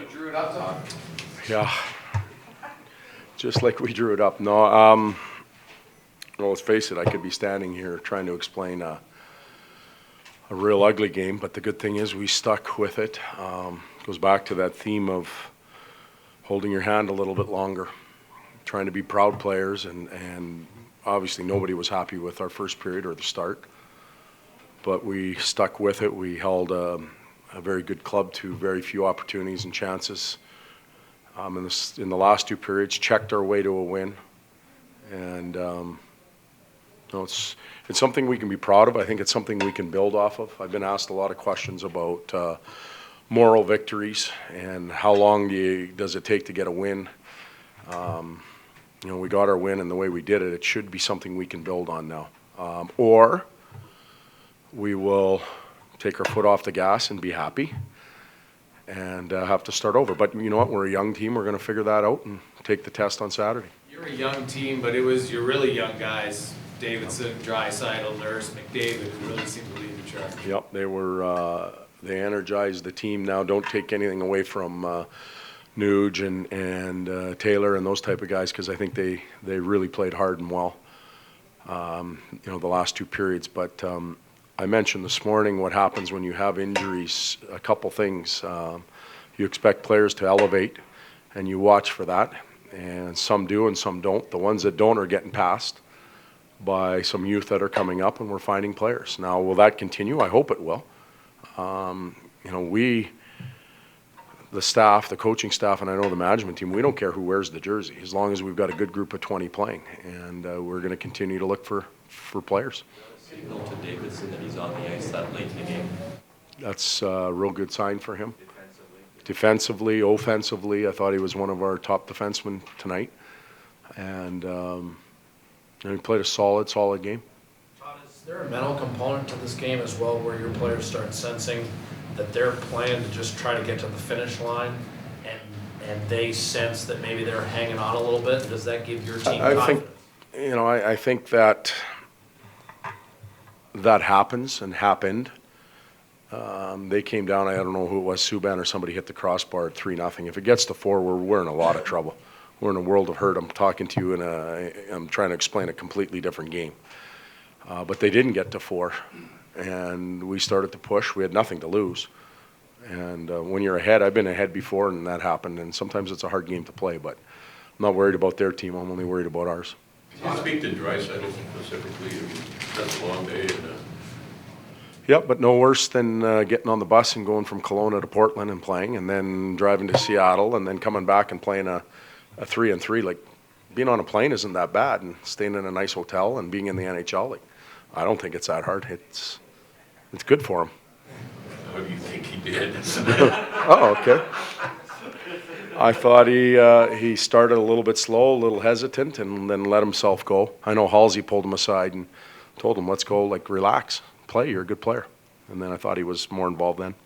You drew it up, Todd? Yeah, just like we drew it up. No, well, let's face it, I could be standing here trying to explain a real ugly game, but the good thing is we stuck with it. Goes back to that theme of holding your hand a little bit longer, trying to be proud players, and obviously nobody was happy with our first period or the start, but we stuck with it. We held a very good club to very few opportunities and chances. In the last two periods, checked our way to a win, and it's something we can be proud of. I think it's something we can build off of. I've been asked a lot of questions about moral victories and how long does it take to get a win. We got our win, and the way we did it, it should be something we can build on now. Or we will take our foot off the gas and be happy and have to start over. But you know what? We're a young team. We're going to figure that out and take the test on Saturday. You're a young team, but it was your really young guys, Davidson, Draisaitl, Nurse, McDavid, who really seemed to lead the charge. Yep, they energized the team. Now, don't take anything away from Nuge and Taylor and those type of guys, because I think they really played hard and well, the last two periods. But I mentioned this morning what happens when you have injuries. A couple things. You expect players to elevate, and you watch for that. And some do and some don't. The ones that don't are getting passed by some youth that are coming up, and we're finding players. Now, will that continue? I hope it will. The staff, the coaching staff, and I know the management team, we don't care who wears the jersey as long as we've got a good group of 20 playing, and we're going to continue to look for players. Signal to Davidson that he's on the ice that late in the game. That's a real good sign for him. Defensively, offensively, I thought he was one of our top defensemen tonight, and he played a solid game. Todd, is there a mental component to this game as well, where your players start sensing that they're playing to just try to get to the finish line, and they sense that maybe they're hanging on a little bit? Does that give your team confidence? I think that happens and happened. They came down, I don't know who it was, Subban or somebody hit the crossbar at 3-0. If it gets to 4, we're in a lot of trouble. We're in a world of hurt. I'm talking to you, and I'm trying to explain a completely different game. But they didn't get to 4, and we started to push. We had nothing to lose. And when you're ahead, I've been ahead before, and that happened. And sometimes it's a hard game to play, but I'm not worried about their team. I'm only worried about ours. Can you speak to Draisaitl specifically? That's a long day. Yep, but no worse than getting on the bus and going from Kelowna to Portland and playing, and then driving to Seattle, and then coming back and playing a 3-on-3. Like, being on a plane isn't that bad, and staying in a nice hotel and being in the NHL. Like, I don't think it's that hard. It's good for him. How do you think he did? Oh, okay. I thought he started a little bit slow, a little hesitant, and then let himself go. I know Halsey pulled him aside and told him, let's go, relax, play, you're a good player. And then I thought he was more involved then.